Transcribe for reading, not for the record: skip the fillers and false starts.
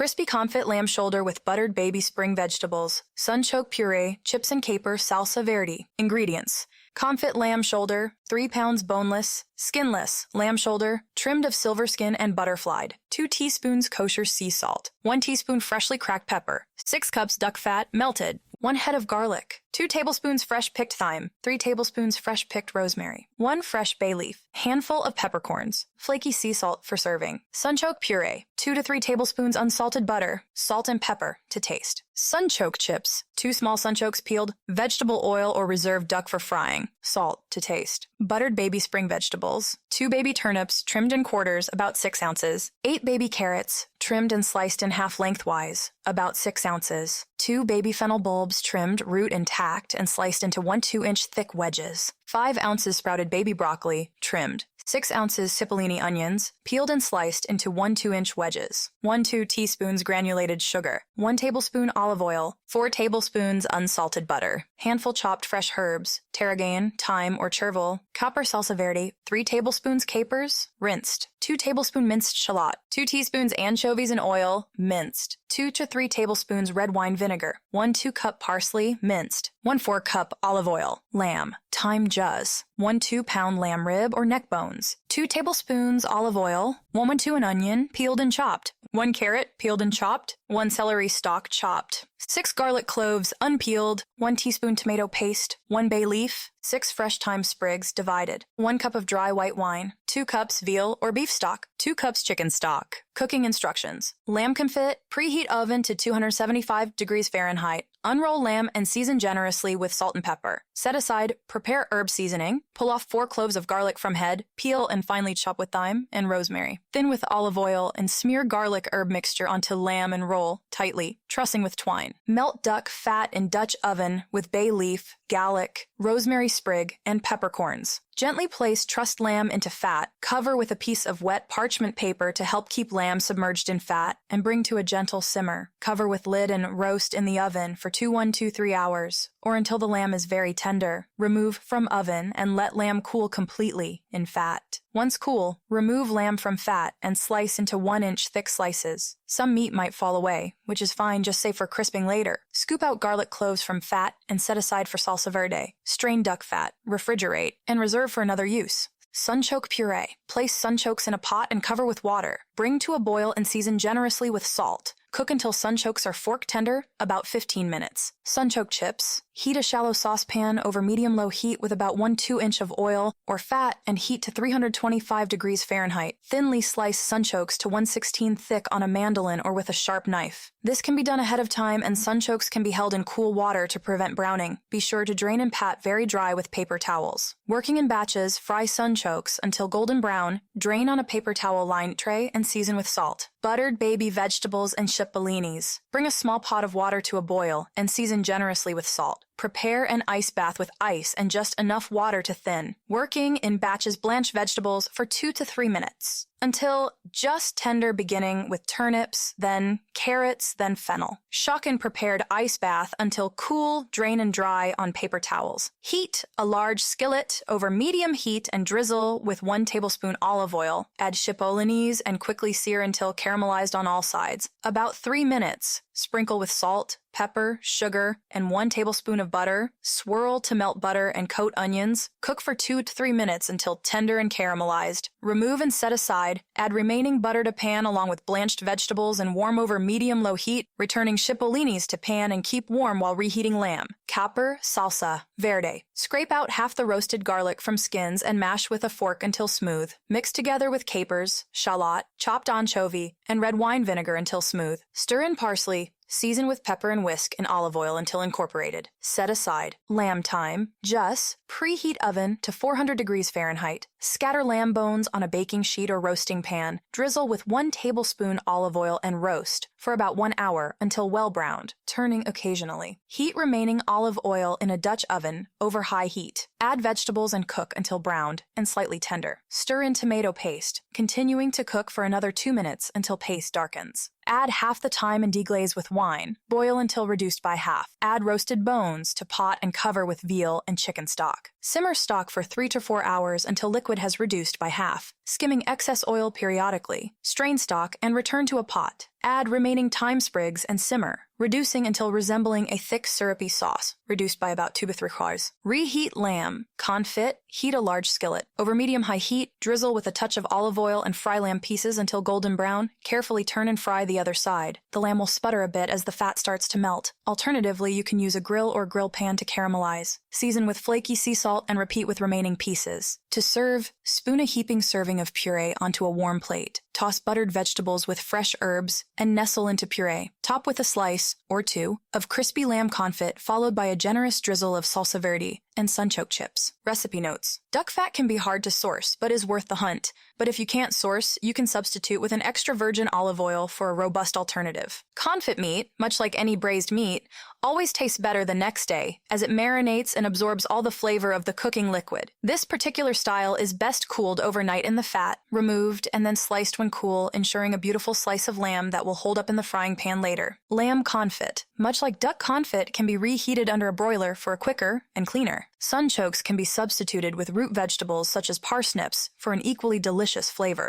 Crispy confit lamb shoulder with buttered baby spring vegetables, sunchoke puree, chips and caper, salsa verde. Ingredients: confit lamb shoulder, 3 pounds boneless, skinless, lamb shoulder, trimmed of silver skin and butterflied, 2 teaspoons kosher sea salt, 1 teaspoon freshly cracked pepper, 6 cups duck fat, melted, 1 head of garlic, 2 tablespoons fresh picked thyme, 3 tablespoons fresh picked rosemary, 1 fresh bay leaf, handful of peppercorns, flaky sea salt for serving, sunchoke puree, 2 to 3 tablespoons unsalted butter, salt and pepper to taste. Sunchoke chips, 2 small sunchokes peeled, vegetable oil or reserved duck for frying, salt to taste. Buttered baby spring vegetables, 2 baby turnips trimmed in quarters, about 6 ounces, 8 baby carrots, trimmed and sliced in half lengthwise, about 6 ounces, 2 baby fennel bulbs trimmed, root intact, and sliced into 1-2-inch thick wedges, 5 ounces sprouted baby broccoli, trimmed, 6 ounces cipollini onions, peeled and sliced into 1-2-inch wedges, 1-2 teaspoons granulated sugar, 1 tablespoon olive oil, 4 tablespoons unsalted butter, handful chopped fresh herbs, tarragon, thyme or chervil, copper salsa verde, 3 tablespoons capers, rinsed, 2 tablespoon minced shallot, 2 teaspoons anchovies in oil, minced, 2 to 3 tablespoons red wine vinegar, 1 2-cup parsley, minced, 1 4-cup olive oil, lamb, thyme juzz, 1 2-pound lamb rib or neck bones, 2 tablespoons olive oil, 1 2 an onion, peeled and chopped, 1 carrot, peeled and chopped, 1 celery stalk chopped, 6 garlic cloves unpeeled, 1 teaspoon tomato paste, 1 bay leaf, 6 fresh thyme sprigs divided, 1 cup of dry white wine, 2 cups veal or beef stock, 2 cups chicken stock. Cooking instructions: lamb confit, preheat oven to 275 degrees Fahrenheit. Unroll lamb and season generously with salt and pepper. Set aside, prepare herb seasoning, pull off 4 cloves of garlic from head, peel and finely chop with thyme and rosemary. Thin with olive oil and smear garlic herb mixture onto lamb and roll tightly, trussing with twine. Melt duck fat in Dutch oven with bay leaf, garlic, rosemary sprig, and peppercorns. Gently place trussed lamb into fat, cover with a piece of wet parchment paper to help keep lamb submerged in fat, and bring to a gentle simmer. Cover with lid and roast in the oven for 3 hours, or until the lamb is very tender. Remove from oven and let lamb cool completely in fat. Once cool, remove lamb from fat and slice into 1-inch thick slices. Some meat might fall away, which is fine, just say for crisping later. Scoop out garlic cloves from fat and set aside for salsa verde. Strain duck fat, refrigerate, and reserve for another use. Sunchoke puree. Place sunchokes in a pot and cover with water. Bring to a boil and season generously with salt. Cook until sunchokes are fork tender, about 15 minutes. Sunchoke chips. Heat a shallow saucepan over medium-low heat with about 1-2 inch of oil or fat and heat to 325 degrees Fahrenheit. Thinly slice sunchokes to 1/16 thick on a mandolin or with a sharp knife. This can be done ahead of time, and sunchokes can be held in cool water to prevent browning. Be sure to drain and pat very dry with paper towels. Working in batches, fry sunchokes until golden brown, drain on a paper towel lined tray, and season with salt. Buttered baby vegetables and cipolinis. Bring a small pot of water to a boil and season generously with salt. Prepare an ice bath with ice and just enough water to thin. Working in batches, blanch vegetables for 2 to 3 minutes until just tender, beginning with turnips, then carrots, then fennel. Shock in prepared ice bath until cool, drain and dry on paper towels. Heat a large skillet over medium heat and drizzle with 1 tablespoon olive oil. Add cipollines and quickly sear until caramelized on all sides. About 3 minutes. Sprinkle with salt, pepper, sugar, and 1 tablespoon of butter. Swirl to melt butter and coat onions. Cook for 2 to 3 minutes until tender and caramelized. Remove and set aside. Add remaining butter to pan along with blanched vegetables and warm over medium-low heat, returning cipollines to pan and keep warm while reheating lamb. Copper salsa verde. Scrape out half the roasted garlic from skins and mash with a fork until smooth. Mix together with capers, shallot, chopped anchovy, and red wine vinegar until smooth. Stir in parsley. Season with pepper and whisk in olive oil until incorporated. Set aside. Lamb thyme. Just preheat oven to 400 degrees Fahrenheit. Scatter lamb bones on a baking sheet or roasting pan. Drizzle with 1 tablespoon olive oil and roast for about 1 hour until well browned, turning occasionally. Heat remaining olive oil in a Dutch oven over high heat. Add vegetables and cook until browned and slightly tender. Stir in tomato paste, continuing to cook for another 2 minutes until paste darkens. Add half the thyme and deglaze with wine. Boil until reduced by half. Add roasted bones to pot and cover with veal and chicken stock. Simmer stock for 3 to 4 hours until liquid has reduced by half. skimming excess oil periodically. Strain stock and return to a pot. Add remaining thyme sprigs and simmer, reducing until resembling a thick syrupy sauce, reduced by about 2 to 3 hours. Reheat lamb. Confit, heat a large skillet. Over medium-high heat, drizzle with a touch of olive oil and fry lamb pieces until golden brown. Carefully turn and fry the other side. The lamb will sputter a bit as the fat starts to melt. Alternatively, you can use a grill or grill pan to caramelize. Season with flaky sea salt and repeat with remaining pieces. To serve, spoon a heaping serving of puree onto a warm plate. Toss buttered vegetables with fresh herbs and nestle into puree. Top with a slice, or two, of crispy lamb confit followed by a generous drizzle of salsa verde and sunchoke chips. Recipe notes. Duck fat can be hard to source, but is worth the hunt. But if you can't source, you can substitute with an extra virgin olive oil for a robust alternative. Confit meat, much like any braised meat, always tastes better the next day, as it marinates and absorbs all the flavor of the cooking liquid. This particular style is best cooled overnight in the fat, removed, and then sliced when cool, ensuring a beautiful slice of lamb that will hold up in the frying pan later. Lamb confit, much like duck confit, can be reheated under a broiler for a quicker and cleaner. Sunchokes can be substituted with root vegetables such as parsnips for an equally delicious flavor.